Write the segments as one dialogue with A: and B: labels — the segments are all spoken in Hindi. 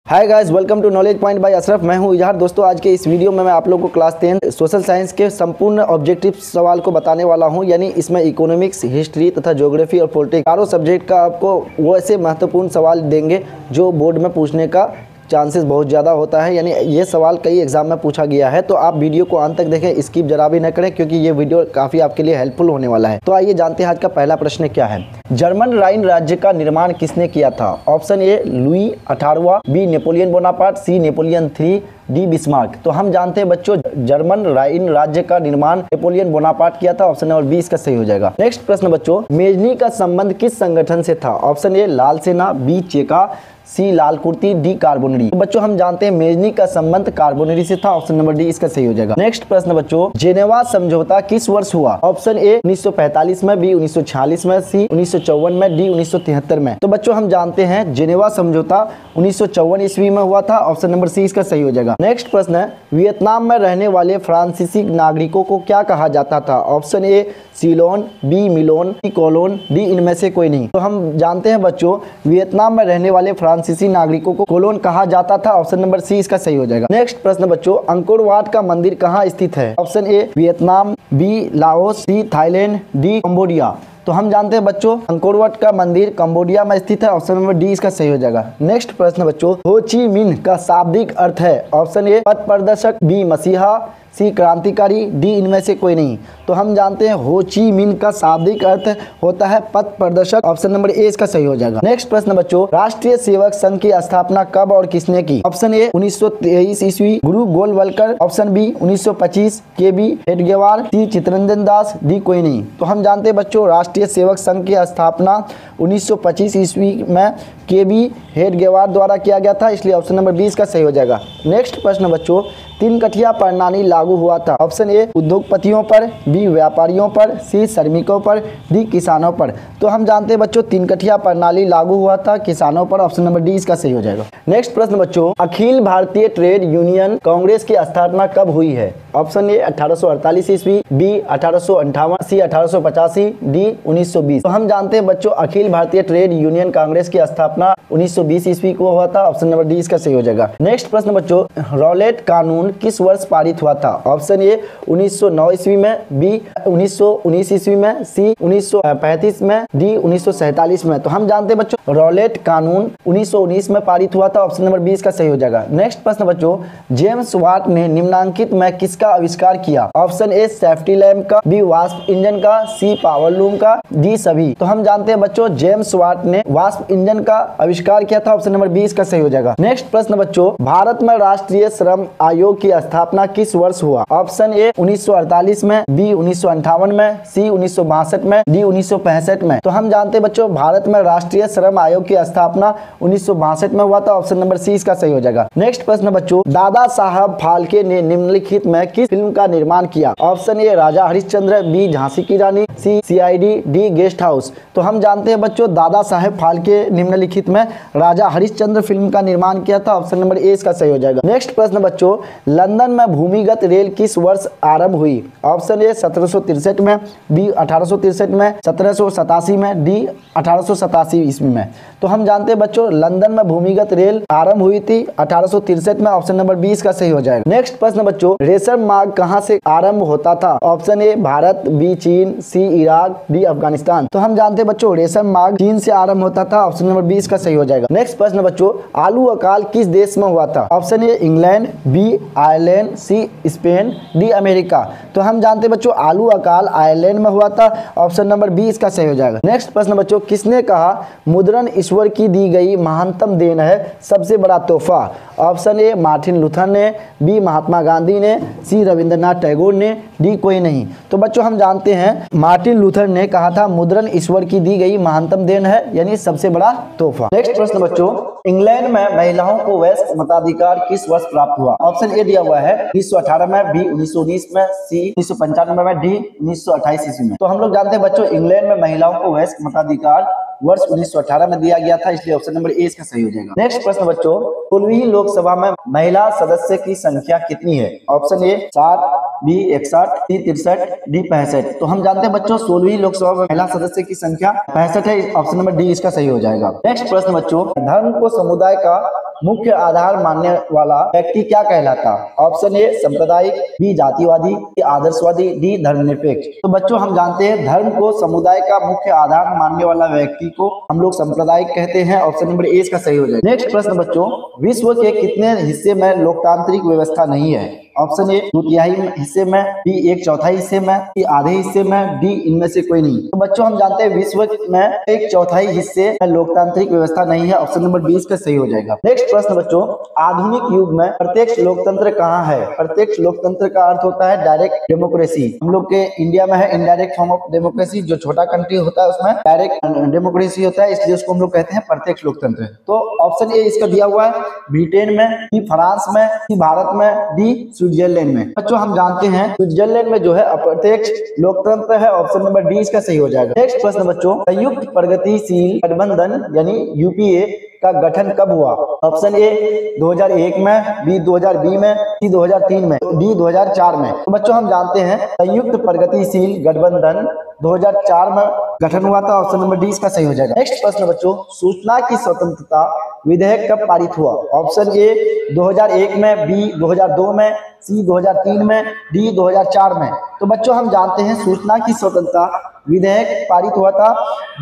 A: Hi guys, welcome to knowledge point by Ashraf. मैं हूं इजहार। दोस्तों, आज के इस वीडियो में मैं आप लोगों को क्लास 10 सोशल साइंस के संपूर्ण ऑब्जेक्टिव सवाल को बताने वाला हूं। यानी इसमें इकोनॉमिक्स, हिस्ट्री तथा ज्योग्राफी और पॉलिटिक्स चारों सब्जेक्ट का आपको वैसे महत्वपूर्ण सवाल देंगे जो बोर्ड में पूछने का चांसेस बहुत ज़्यादा होता है। यानी ये सवाल कई एग्जाम में पूछा गया है, तो आप वीडियो को अंत तक देखें, स्किप जरा भी न करें, क्योंकि ये वीडियो काफ़ी आपके लिए हेल्पफुल होने वाला है। तो आइए जानते हैं आज का पहला प्रश्न क्या है। जर्मन राइन राज्य का निर्माण किसने किया था? ऑप्शन ए लुई 18वां, B Napoleon Bonaparte, C Napoleon 3, D Bismarck. तो हम जानते हैं बच्चों, जर्मन राइन राज्य का निर्माण नेपोलियन बोनापार्ट किया था। ऑप्शन नंबर बी इसका सही हो जाएगा। नेक्स्ट प्रश्न बच्चों, मेजनी का संबंध किस संगठन से था? ऑप्शन ए लाल सेना, बी चेका, सी लाल कुर्ती, डी कार्बोनरी। तो बच्चों हम जानते हैं मेजनी का संबंध कार्बोनरी से था। ऑप्शन नंबर डी इसका सही हो जाएगा। नेक्स्ट प्रश्न बच्चों, जेनेवा समझौता किस वर्ष हुआ? ऑप्शन ए 1945 में, बी 1946 में, सी 1954 में, डी 1973 में। तो बच्चों हम जानते हैं जेनेवा समझौता 1954 ईस्वी में हुआ था। ऑप्शन नंबर सी इसका सही हो जाएगा। नेक्स्ट प्रश्न है, वियतनाम में रहने वाले फ्रांसीसी नागरिकों को क्या कहा जाता था? ऑप्शन ए सीलोन, बी मिलोन, सी कोलोन, डी इनमें से कोई नहीं। तो हम जानते हैं बच्चों, वियतनाम में रहने वाले फ्रांसीसी नागरिकों को कोलोन कहा जाता था। ऑप्शन नंबर सी इसका सही हो जाएगा। नेक्स्ट प्रश्न बच्चों, अंकोर वाट का मंदिर कहाँ स्थित है? Option A Vietnam, B Laos, C Thailand, D Cambodia. तो हम जानते हैं बच्चों, अंकोर वाट का मंदिर कंबोडिया में स्थित है। ऑप्शन नंबर डी इसका सही हो जाएगा। नेक्स्ट प्रश्न बच्चों, हो ची मिन्ह का शाब्दिक अर्थ है? ऑप्शन ए पथ प्रदर्शक, बी मसीहा, सी क्रांतिकारी, डी इनमें से कोई नहीं। तो हम जानते हैं हो ची मिन्ह का शाब्दिक अर्थ होता है पथ प्रदर्शक। ऑप्शन नंबर ए इसका सही हो जाएगा। नेक्स्ट प्रश्न बच्चों, राष्ट्रीय सेवक संघ की स्थापना कब और किसने की? ऑप्शन ए 1923 ईस्वी, गुरु गोलवलकर। ऑप्शन बी 1925, के बी हेडगेवार, सी चित्तरंजन दास, डी कोई नहीं। तो हम जानते हैं बच्चों, राष्ट्रीय सेवक संघ की स्थापना 1925 ईस्वी में के बी हेडगेवार द्वारा किया गया था, इसलिए ऑप्शन नंबर 20 का सही हो जाएगा। नेक्स्ट प्रश्न बच्चों, तीन कठिया प्रणाली लागू हुआ था? ऑप्शन ए उद्योगपतियों पर, बी व्यापारियों पर, सी श्रमिकों पर, डी किसानों पर। तो हम जानते हैं बच्चों, तीन कठिया प्रणाली लागू हुआ था किसानों पर। ऑप्शन नंबर डी इसका सही हो जाएगा। नेक्स्ट प्रश्न बच्चों, अखिल भारतीय ट्रेड यूनियन कांग्रेस की स्थापना कब हुई है? ऑप्शन ए 1848 ईस्वी, बी 1858, सी 1885, डी 1920। तो हम जानते हैं बच्चों, अखिल भारतीय ट्रेड यूनियन कांग्रेस की स्थापना 1920 ईस्वी को हुआ था। ऑप्शन नंबर डी इसका सही हो जाएगा। नेक्स्ट प्रश्न बच्चों, रॉलेट कानून किस वर्ष पारित हुआ था? ऑप्शन ए 1909 ईस्वी में, बी 1919 ईस्वी में, सी 1935 में, डी 1947 में। तो हम जानते हैं बच्चों, रॉलेट कानून 1919 में पारित हुआ था। ऑप्शन नंबर 20 का सही हो जाएगा। नेक्स्ट प्रश्न बच्चों, जेम्स वाट ने निम्नांकित में किसका आविष्कार किया? ऑप्शन ए सेफ्टी लैम्प का, बी वाष्प इंजन का, सी पावर लूम का, डी सभी। तो हम जानते हैं बच्चों, जेम्स वाट ने वाष्प इंजन का आविष्कार किया था। ऑप्शन नंबर 20 का सही हो जाएगा। नेक्स्ट प्रश्न बच्चों, भारत में राष्ट्रीय श्रम आयोग की स्थापना किस वर्ष हुआ? ऑप्शन ए 1948 में, बी 1958 में, सी 1962 में, डी 1965 में। तो हम जानते हैं बच्चों, भारत में राष्ट्रीय श्रम आयोग की स्थापना 1962 में हुआ था। ऑप्शन नंबर सी इसका सही हो जाएगा। नेक्स्ट प्रश्न बच्चों, दादा साहब फाल्के ने निम्नलिखित में किस फिल्म का निर्माण किया? Option A Raja Harishchandra, B Jhansi ki Rani, C CID, D guest house. तो हम जानते हैं बच्चों, दादा साहब फाल्के निम्नलिखित में राजा हरिश्चंद्र फिल्म का निर्माण किया था। ऑप्शन नंबर ए इसका सही हो जाएगा। नेक्स्ट प्रश्न बच्चों, लंदन में भूमिगत रेल किस वर्ष आरंभ हुई? ऑप्शन ए 1763 में, बी 1863 में, 1787 में, डी 1887 ईस्वी में। तो हम जानते हैं बच्चों, लंदन में भूमिगत रेल आरंभ हुई थी 1863 में। ऑप्शन नंबर 20 का सही हो जाएगा। नेक्स्ट प्रश्न बच्चों, रेशम मार्ग कहां से आरंभ होता था? ऑप्शन ए भारत, बी चीन, सी इराक, डी अफगानिस्तान। तो हम जानते हैं बच्चों, रेशम मार्ग चीन से आरंभ होता था। ऑप्शन नंबर 20 का सही हो जाएगा। नेक्स्ट प्रश्न बच्चों, आलू अकाल किस देश में हुआ था? Option A England, B Ireland, C Spain, D America. तो हम जानते हैं बच्चों, आलू अकाल आयरलैंड में हुआ था। ऑप्शन नंबर 20 का सही हो जाएगा। नेक्स्ट प्रश्न बच्चों, किसने कहा मुद्रण ईश्वर की दी गई महानतम देन है, सबसे बड़ा तोहफा? ऑप्शन ए मार्टिन लूथर ने, बी महात्मा गांधी ने, सी रविंद्रनाथ टैगोर ने, डी कोई नहीं। तो बच्चों हम जानते हैं, मार्टिन लूथर ने कहा था मुद्रण ईश्वर की दी गई महानतम देन है, यानी सबसे बड़ा तोहफा। नेक्स्ट प्रश्न बच्चों, इंग्लैंड में महिलाओं को वयस्क मताधिकार किस वर्ष प्राप्त हुआ? ऑप्शन ए दिया हुआ है 1918 में, बी 1919 में, सी 1995 में, डी 1928 ईस्वी में। तो हम लोग जानते हैं बच्चों, इंग्लैंड में महिलाओं को वयस्क मताधिकार वर्ष 1918 में दिया गया था, इसलिए ऑप्शन नंबर ए इसका सही हो जाएगा। नेक्स्ट प्रश्न बच्चों, 16वीं लोकसभा में महिला सदस्य की संख्या कितनी है? Option A 60, B 61, C 63, D 65। तो हम जानते हैं बच्चों 16वीं लोकसभा में महिला सदस्य की संख्या 65 है, ऑप्शन नंबर डी इसका सही हो जाएगा। नेक्स्ट प्रश्न बच्चों, धर्म को समुदाय का मुख्य आधार मानने वाला व्यक्ति क्या कहलाता? ऑप्शन ए सांप्रदायिक, बी जातिवादी, सी आदर्शवादी, डी धर्मनिरपेक्ष। तो बच्चों हम जानते हैं धर्म को समुदाय का मुख्य आधार मानने वाला व्यक्ति को हम लोग सांप्रदायिक कहते हैं, ऑप्शन नंबर ए इसका सही हो जाएगा। नेक्स्ट प्रश्न बच्चों, विश्व के कितने हिस्से में लोकतांत्रिक व्यवस्था नहीं है? ऑप्शन ए 2/3 हिस्से में, बी 1/4 हिस्से में, सी आधे हिस्से में, डी इनमें से कोई नहीं। तो बच्चों हम जानते हैं विश्व में 1/4 हिस्से में लोकतांत्रिक व्यवस्था नहीं है, ऑप्शन नंबर बी इसका सही हो जाएगा। नेक्स्ट प्रश्न बच्चों, आधुनिक युग में प्रत्यक्ष लोकतंत्र कहाँ है? प्रत्यक्ष लोकतंत्र का अर्थ होता है डायरेक्ट डेमोक्रेसी। हम लोग के इंडिया में है इनडायरेक्ट फॉर्म ऑफ डेमोक्रेसी, जो छोटा कंट्री होता है उसमें डायरेक्ट डेमोक्रेसी होता है, इसलिए उसको हम लोग कहते हैं प्रत्यक्ष लोकतंत्र। तो ऑप्शन ए इसका दिया हुआ है ब्रिटेन में, सी फ्रांस में, सी भारत में, डी स्विट्जरलैंड में। बच्चों हम जानते हैं स्विट्जरलैंड में जो है अप्रत्यक्ष लोकतंत्र है, ऑप्शन नंबर डी इसका सही हो जाएगा। नेक्स्ट प्रश्न बच्चों, संयुक्त प्रगतिशील गठबंधन यानी यूपीए का गठन कब हुआ? ऑप्शन ए 2001 में, बी 2002 में, सी 2003 में, डी 2004 में। तो बच्चों हम जानते हैं संयुक्त प्रगतिशील गठबंधन 2004 में गठन हुआ था, ऑप्शन नंबर डी इसका सही हो जाएगा। नेक्स्ट प्रश्न बच्चों, सूचना की स्वतंत्रता विधेयक कब पारित हुआ? ऑप्शन ए 2001 में, बी 2002 में, सी 2003 में, डी 2004 में। तो बच्चों हम जानते हैं सूचना की स्वतंत्रता विधेयक पारित हुआ था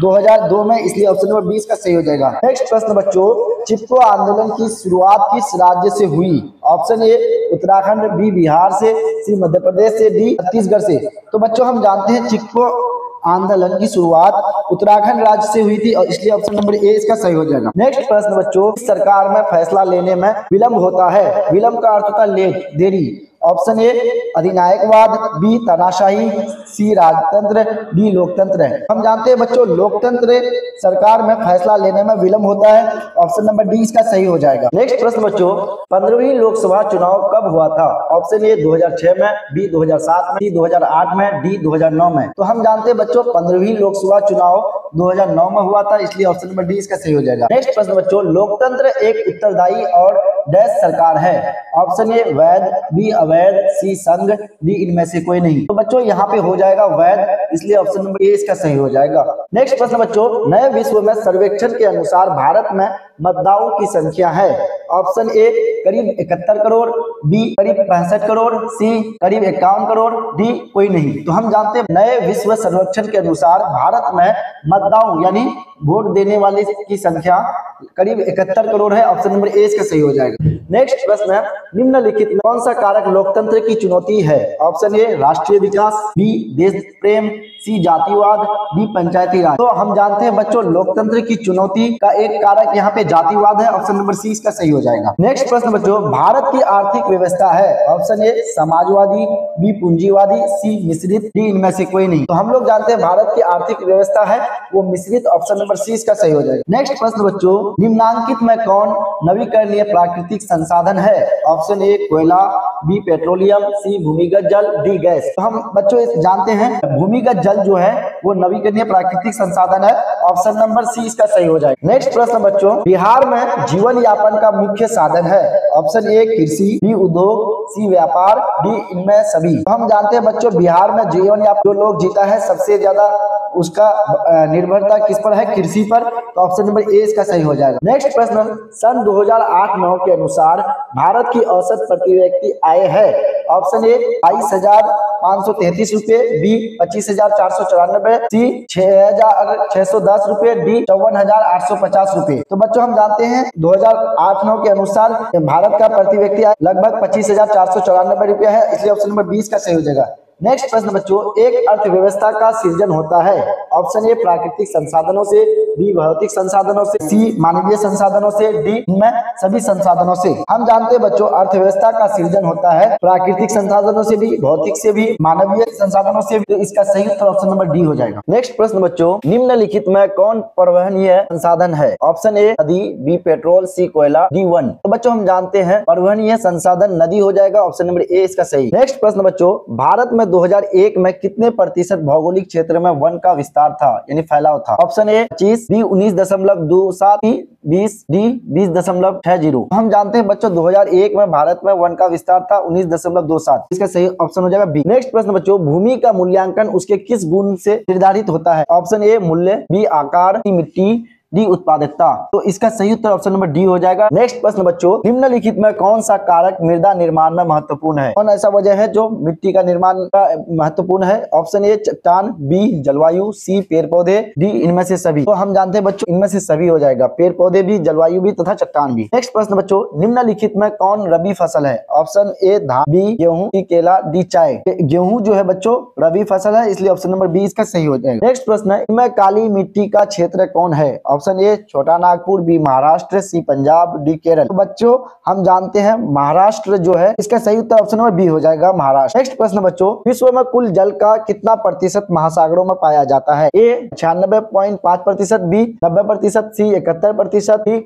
A: 2002 में, इसलिए ऑप्शन नंबर 20 का सही हो जाएगा। नेक्स्ट प्रश्न बच्चों, चिपको आंदोलन की शुरुआत किस राज्य से हुई? Option A Uttarakhand, B Bihar से, सी मध्य प्रदेश से, डी छत्तीसगढ़ से। तो बच्चों हम जानते हैं चिपको आंदोलन की शुरुआत उत्तराखंड राज्य से हुई थी, और इसलिए ऑप्शन नंबर ए इसका सही हो जाएगा। नेक्स्ट प्रश्न बच्चों, सरकार में फैसला लेने में विलंब होता है? विलंब का अर्थ होता है लेट, देरी। ऑप्शन ए अधिनायकवाद, बी तानाशाही, सी राजतंत्र, डी लोकतंत्र है। हम जानते हैं बच्चों लोकतंत्र सरकार में फैसला लेने में विलंब होता है, ऑप्शन नंबर डी इसका सही हो जाएगा। नेक्स्ट प्रश्न बच्चों, 15वीं लोकसभा चुनाव कब हुआ था? ऑप्शन ए 2006 में, बी 2007 में, सी 2008 में, डी 2009 में। तो हम जानते हैं बच्चों 15वीं लोकसभा चुनाव 2009 में हुआ था, इसलिए ऑप्शन नंबर डी इसका सही हो जाएगा। नेक्स्ट प्रश्न बच्चों, लोकतंत्र एक उत्तरदायी और डैश सरकार है? ऑप्शन ए वैध, बी अवैध, सी संघ, डी इनमें से कोई नहीं। तो बच्चों यहाँ पे हो जाएगा वैध, इसलिए ऑप्शन नंबर ए इसका सही हो जाएगा। नेक्स्ट प्रश्न बच्चों, नए विश्व में सर्वेक्षण के अनुसार भारत में मतदाताओं की संख्या है? ऑप्शन ए करीब 71 करोड़, बी करीब 65 करोड़, सी करीब 51 करोड़, डी कोई नहीं। तो हम जानते हैं नए विश्व सर्वेक्षण के अनुसार भारत में मतदाताओं यानी वोट देने वाले की संख्या करीब 71 करोड़ है, ऑप्शन नंबर ए इसका सही हो जाएगा। नेक्स्ट प्रश्न है, निम्नलिखित में कौन सा कारक लोकतंत्र की चुनौती है? ऑप्शन ए राष्ट्रीय विकास, बी देश प्रेम, सी जातिवाद, डी पंचायती राज। तो हम जानते हैं बच्चों लोकतंत्र की चुनौती का एक कारक यहाँ पे जातिवाद है, ऑप्शन नंबर सी इसका सही हो जाएगा। नेक्स्ट प्रश्न बच्चों, भारत की आर्थिक व्यवस्था है? ऑप्शन ए समाजवादी, बी पूंजीवादी, सी मिश्रित, डी इनमें से कोई नहीं। तो हम लोग जानते हैं भारत की आर्थिक व्यवस्था है वो मिश्रित, ऑप्शन नंबर सी इसका सही हो जाएगा। नेक्स्ट प्रश्न बच्चों, निम्नांकित में कौन नवीकरणीय प्राकृतिक संसाधन है? ऑप्शन ए कोयला, बी पेट्रोलियम, सी भूमिगत जल, डी गैस। तो हम बच्चों जानते हैं भूमिगत जल जो है वो नवीकरणीय प्राकृतिक संसाधन है, ऑप्शन नंबर सी इसका सही हो जाएगा। नेक्स्ट प्रश्न बच्चों, बिहार में जीवन यापन का मुख्य साधन है? ऑप्शन ए कृषि, बी उद्योग, सी व्यापार, डी इनमें सभी। तो हम जानते हैं बच्चों बिहार में जीवन यापन जो लोग जीता है सबसे ज्यादा उसका निर्भरता किस पर है? कृषि पर, तो ऑप्शन नंबर ए इसका सही हो जाएगा। नेक्स्ट प्रश्न, सन 2008-9 के अनुसार भारत की औसत प्रति व्यक्ति आय है? ऑप्शन ए 22,533 रुपए, बी 25,494, सी 6,610 रुपए, डी 54,850 रुपए। तो बच्चों हम जानते हैं 2008-9 के अनुसार भारत का प्रति व्यक्ति आय लगभग 25,494 रुपया है, इसलिए ऑप्शन नंबर 20 का सही हो जाएगा। नेक्स्ट प्रश्न बच्चों, एक अर्थव्यवस्था का सृजन होता है? ऑप्शन ए प्राकृतिक संसाधनों से, बी भौतिक संसाधनों से, सी मानवीय संसाधनों से, डी में सभी संसाधनों से। हम जानते हैं बच्चों अर्थव्यवस्था का सृजन होता है प्राकृतिक संसाधनों से भी, भौतिक से भी, मानवीय संसाधनों से भी, तो इसका सही उत्तर ऑप्शन नंबर डी हो जाएगा। नेक्स्ट प्रश्न बच्चों, निम्नलिखित में कौन परिवहनीय संसाधन है? ऑप्शन ए नदी, बी पेट्रोल, सी कोयला, डी वन। तो बच्चों हम जानते हैं परिवहनीय संसाधन नदी हो जाएगा, ऑप्शन नंबर ए इसका सही। नेक्स्ट प्रश्न बच्चों, भारत में में 2001 में कितने प्रतिशत भौगोलिक क्षेत्र में वन का विस्तार था यानी फैलाव था? Option A 25, B 19.27, C 20, D 20.60। हम जानते हैं बच्चों 2001 में भारत में वन का विस्तार था 19.27। इसका सही ऑप्शन हो जाएगा बी। नेक्स्ट प्रश्न बच्चों, भूमि का मूल्यांकन उसके किस गुण से निर्धारित होता है? ऑप्शन ए मूल्य, बी आकार, सी मिट्टी, डी उत्पादकता। तो इसका सही उत्तर ऑप्शन नंबर डी हो जाएगा। नेक्स्ट प्रश्न बच्चों, निम्नलिखित में कौन सा कारक मृदा निर्माण में महत्वपूर्ण है? कौन ऐसा वजह है जो मिट्टी का निर्माण का महत्वपूर्ण है? ऑप्शन ए चट्टान, बी जलवायु, सी पेड़ पौधे, डी इनमें से सभी। तो हम जानते हैं बच्चों इनमें से सभी हो जाएगा, पेड़ पौधे भी, जलवायु भी तथा चट्टान भी। नेक्स्ट प्रश्न बच्चों, निम्नलिखित में कौन रबी फसल है? ऑप्शन ए धान, बी गेहूं, सी केला, डी चाय। गेहूं जो है बच्चों रबी फसल है, इसलिए ऑप्शन नंबर बी इसका सही हो जाएगा। नेक्स्ट प्रश्न है, इनमें काली मिट्टी का क्षेत्र कौन है? ऑप्शन ए छोटा नागपुर, बी महाराष्ट्र, सी पंजाब, डी केरल। तो बच्चों हम जानते हैं महाराष्ट्र जो है, इसका सही उत्तर ऑप्शन नंबर बी हो जाएगा महाराष्ट्र। नेक्स्ट प्रश्न बच्चों, विश्व में कुल जल का कितना प्रतिशत महासागरों में पाया जाता है? ए 96.5%, बी 90%, सी 71%, डी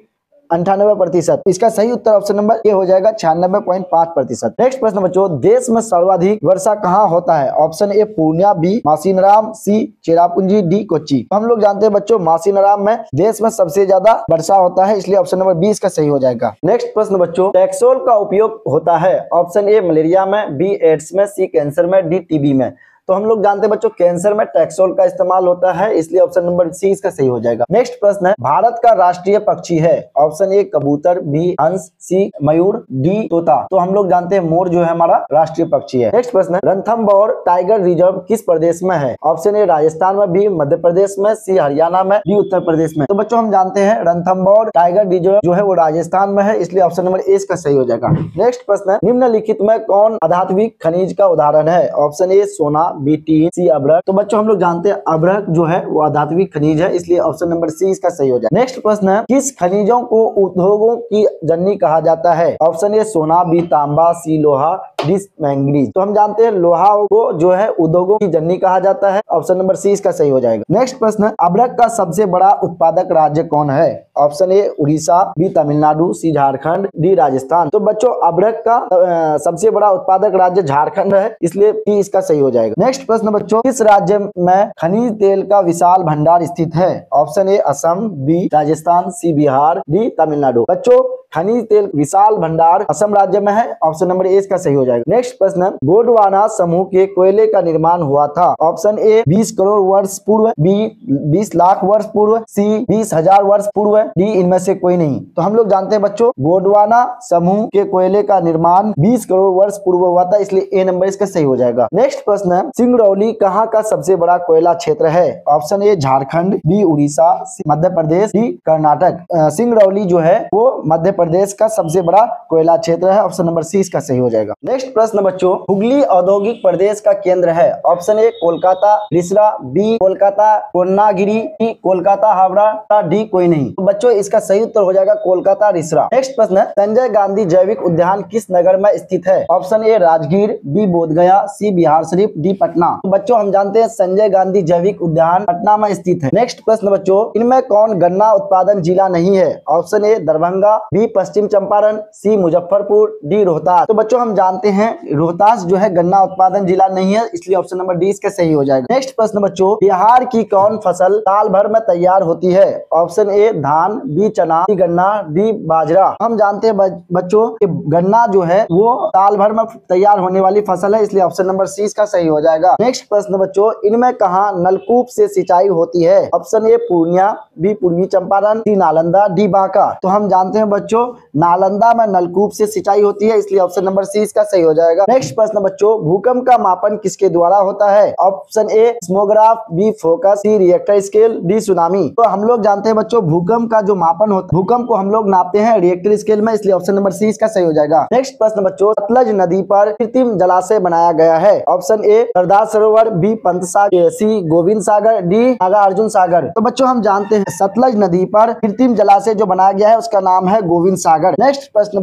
A: 98%। इसका सही उत्तर ऑप्शन नंबर ए हो जाएगा 96.5%। नेक्स्ट प्रश्न बच्चों, देश में सर्वाधिक वर्षा कहाँ होता है? Option A Purnia, B Mawsynram, C Cherrapunji, D Kochi. हम लोग जानते हैं बच्चों मासीनराम में देश में सबसे ज्यादा वर्षा होता है, इसलिए ऑप्शन नंबर बी इसका सही हो जाएगा। नेक्स्ट प्रश्न बच्चों, टैक्सोल का उपयोग होता है? ऑप्शन ए मलेरिया में, बी एड्स में, सी कैंसर में, डी टीबी में। तो हम लोग जानते हैं बच्चों कैंसर में टैक्सोल का इस्तेमाल होता है, इसलिए ऑप्शन नंबर सी इसका सही हो जाएगा। नेक्स्ट प्रश्न है, भारत का राष्ट्रीय पक्षी है? ऑप्शन ए कबूतर, बी हंस, सी मयूर, डी तोता। तो हम लोग जानते हैं मोर जो है हमारा राष्ट्रीय पक्षी है। नेक्स्ट प्रश्न है, रणथंभौर टाइगर रिजर्व किस प्रदेश में है? ऑप्शन ए राजस्थान में, बी मध्य प्रदेश में, सी हरियाणा में, डी उत्तर प्रदेश में। तो बच्चों हम जानते हैं रणथंभौर टाइगर रिजर्व जो है वो राजस्थान में है, इसलिए ऑप्शन नंबर ए इसका सही हो जाएगा। नेक्स्ट प्रश्न है, निम्नलिखित में कौन अधात्विक खनिज का उदाहरण है? ऑप्शन ए सोना, बी टीन, सी अभ्रक। तो बच्चों हम लोग जानते हैं अभ्रक जो है वो अधात्विक खनिज है, इसलिए ऑप्शन नंबर सी इसका सही हो जाए। नेक्स्ट प्रश्न है, किस खनिजों को उद्योगों की जननी कहा जाता है? ऑप्शन ए सोना, बी तांबा, सी लोहा, डी मैंगनीज। तो हम जानते हैं लोहा को जो है उद्योगों की जननी कहा जाता है, ऑप्शन नंबर सी इसका सही हो जाएगा। नेक्स्ट प्रश्न है, अभ्रक का सबसे बड़ा उत्पादक राज्य कौन है? Option A Orissa, B Tamil Nadu, C Jharkhand, D Rajasthan. तो बच्चों अभ्रक का सबसे बड़ा उत्पादक राज्य झारखंड है, इसलिए डी इसका सही हो जाएगा। नेक्स्ट प्रश्न बच्चों, किस राज्य में खनिज तेल का विशाल भंडार स्थित है? Option A Assam, B Rajasthan, C Bihar, D Tamil Nadu. बच्चों खनिज तेल विशाल भंडार असम राज्य में है, ऑप्शन नंबर ए इसका सही हो जाएगा। नेक्स्ट प्रश्न, गोंडवाना समूह के कोयले का निर्माण हुआ था? ऑप्शन ए 20 करोड़ वर्ष पूर्व, बी 20 लाख वर्ष पूर्व, सी 20,000 वर्ष पूर्व, डी इनमें से कोई नहीं। तो हम लोग जानते हैं बच्चों गोंडवाना समूह के कोयले का निर्माण 20 करोड़ वर्ष पूर्व हुआ था, इसलिए ए नंबर इसका सही हो जाएगा। नेक्स्ट प्रश्न, सिंगरौली कहाँ का सबसे बड़ा कोयला क्षेत्र है? Option A Jharkhand, B Orissa, C Madhya Pradesh, D Karnataka. Singrauli जो है वो मध्य प्रदेश का सबसे बड़ा कोयला क्षेत्र है, ऑप्शन नंबर सी इसका सही हो जाएगा। नेक्स्ट प्रश्न बच्चों, हुगली औद्योगिक प्रदेश का केंद्र है? Option A Kolkata, Rishra, B Kolkata Konnagar, D Kolkata Howrah, D कोई नहीं। तो बच्चों इसका सही उत्तर हो जाएगा कोलकाता रिसरा। नेक्स्ट प्रश्न है, संजय गांधी जैविक उद्यान किस नगर में स्थित है? Option A Rajgir, B Bodh Gaya, C Bihar Sharif, D Patna. तो बच्चों हम जानते हैं संजय गांधी जैविक उद्यान पटना में स्थित है। नेक्स्ट प्रश्न बच्चों, इनमें कौन गन्ना उत्पादन जिला नहीं है? Option A Darbhanga, B Paschim Champaran, C Muzaffarpur, D Rohtas. तो बच्चों हम जानते हैं रोहतास जो है गन्ना उत्पादन जिला नहीं है, इसलिए ऑप्शन नंबर डी इसका सही हो जाएगा। नेक्स्ट प्रश्न बच्चों, बिहार की कौन फसल साल भर में तैयार होती है? ऑप्शन ए धान, बी चना, सी गन्ना, डी बाजरा। हम जानते हैं बच्चों कि गन्ना जो है वो साल भर में तैयार होने वाली फसल है, इसलिए ऑप्शन नंबर सी इसका सही हो जाएगा। नेक्स्ट प्रश्न बच्चों, इनमें कहाँ नलकूप से सिंचाई होती है? ऑप्शन ए पूर्णिया, बी पूर्वी चंपारण, सी नालंदा, डी बांका। तो हम जानते हैं बच्चों नालंदा में नलकूप से सिंचाई होती है, इसलिए ऑप्शन नंबर सी इसका सही हो जाएगा। नेक्स्ट प्रश्न बच्चों, भूकंप का मापन किसके द्वारा होता है? Option A seismograph, B focus, C Richter scale, D tsunami. तो हम लोग जानते हैं बच्चों भूकंप का जो मापन होता है, भूकंप को हम लोग नापते हैं रिएक्टर स्केल में, इसलिए ऑप्शन नंबर सी इसका सही हो जाएगा। नेक्स्ट प्रश्न बच्चों, सतलज नदी पर कृत्रिम जलाशय बनाया गया है? ऑप्शन ए सरदार सरोवर, बी पंत सागर, सी गोविंद सागर, डी नागार्जुन सागर। तो बच्चों हम जानते हैं सतलज नदी पर कृत्रिम जलाशय जो बनाया गया है उसका नाम है गोविंद सागर। नेक्स्ट प्रश्न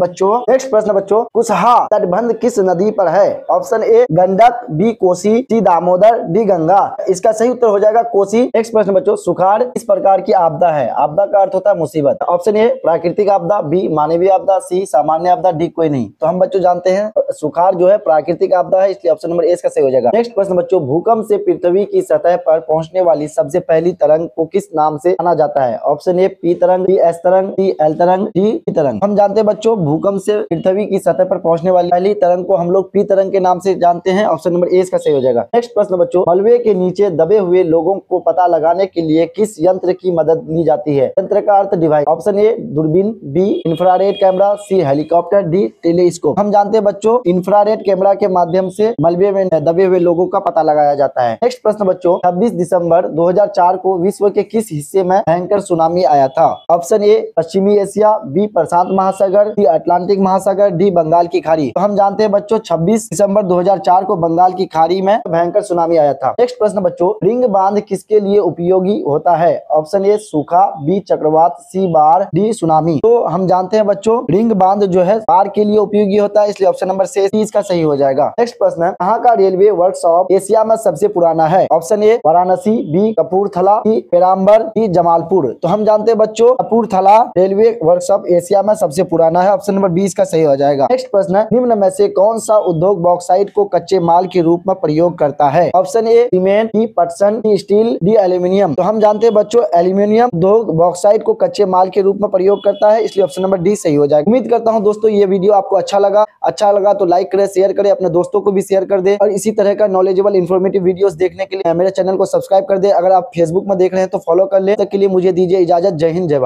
A: बच्चों, कुशहा तटबंध किस नदी पर है? Option A Gandak, B Kosi, C Damodar, D Ganga. इसका सही उत्तर हो जाएगा कोसी। नेक्स्ट प्रश्न बच्चों, सुखाड़ किस प्रकार की आपदा है? आपदा का अर्थ होता है मुसीबत। ऑप्शन ए प्राकृतिक आपदा, बी मानवीय आपदा, सी सामान्य आपदा, डी कोई नहीं। तो हम बच्चों जानते हैं सुखाड़ जो है प्राकृतिक आपदा है, इसलिए ऑप्शन नंबर ए इसका सही हो जाएगा। नेक्स्ट प्रश्न बच्चों, भूकंप से पृथ्वी की सतह पर पहुंचने वाली सबसे पहली तरंग को किस नाम से जाना जाता है? ऑप्शन ए पी तरंग, बी एस तरंग, सी एल तरंग, डी टी तरंग। हम जानते हैं बच्चों भूकंप से पृथ्वी की सतह पर पहुंचने वाली पहली तरंग को हम लोग पी तरंग के नाम से जानते हैं। ऑप्शन नंबर ए इसका सही हो जाएगा। नेक्स्ट प्रश्न बच्चों, मलबे के नीचे दबे हुए लोगों को पता लगाने के लिए किस यंत्र की मदद ली जाती है? यंत्र का अर्थ डिवाइस। ऑप्शन ए दूरबीन, बी इंफ्रारेड कैमरा, सी हेलीकॉप्टर, डी टेलीस्कोप। हम जानते हैं बच्चों इंफ्रारेड कैमरा के माध्यम से मलबे में दबे हुए लोगों का पता लगाया जाता है। नेक्स्ट प्रश्न बच्चों, 26 दिसंबर 2004 को विश्व के किस हिस्से में भयंकर सुनामी आया था? ऑप्शन ए पश्चिमी एशिया, बी प्रशांत महासागर, सी अटलांटिक महासागर, डी बंगाल की खाड़ी। तो हम जानते हैं बच्चों 26 दिसंबर 2004 को बंगाल की खाड़ी में भयंकर सुनामी आया था। नेक्स्ट प्रश्न बच्चों, रिंग बांध किसके लिए उपयोगी होता है? ऑप्शन ए सूखा, बी चक्रवात, सी बाढ़, डी सुनामी। तो हम जानते हैं बच्चों रिंग बांध जो है बाढ़ के लिए उपयोगी होता है, इसलिए ऑप्शन नंबर सी इसका सही हो जाएगा। नेक्स्ट प्रश्न है, कहाँ का रेलवे वर्कशॉप एशिया में सबसे पुराना है? Option A Varanasi, B Kapurthala, C Perambur, D Jamalpur. तो हम जानते हैं बच्चों कपूरथला रेलवे वर्कशॉप एशिया में सबसे पुराना है। ऑप्शन नंबर 20 का सही हो जाएगा। नेक्स्ट प्रश्न है, निम्न में से कौन सा उद्योग बॉक्साइट को कच्चे माल के रूप में प्रयोग करता है? ऑप्शन ए सीमेंट, बी पटसन, डी स्टील, डी एल्यूमिनियम। तो हम जानते हैं बच्चों एल्यूमिनियम उद्योग बॉक्साइट को कच्चे माल के रूप में प्रयोग करता है, इसलिए ऑप्शन नंबर डी सही हो जाएगा। उम्मीद करता हूं दोस्तों ये वीडियो आपको अच्छा लगा तो लाइक करें, शेयर करें, अपने दोस्तों को भी शेयर कर दे और इसी तरह का नॉलेजेबल इन्फॉर्मेटिव वीडियोस देखने के लिए मेरे चैनल को सब्सक्राइब कर दे। अगर आप फेसबुक में देख रहे हैं तो फॉलो कर ले। तब तक के लिए मुझे दीजिए इजाजत। जय हिंद, जय भारत।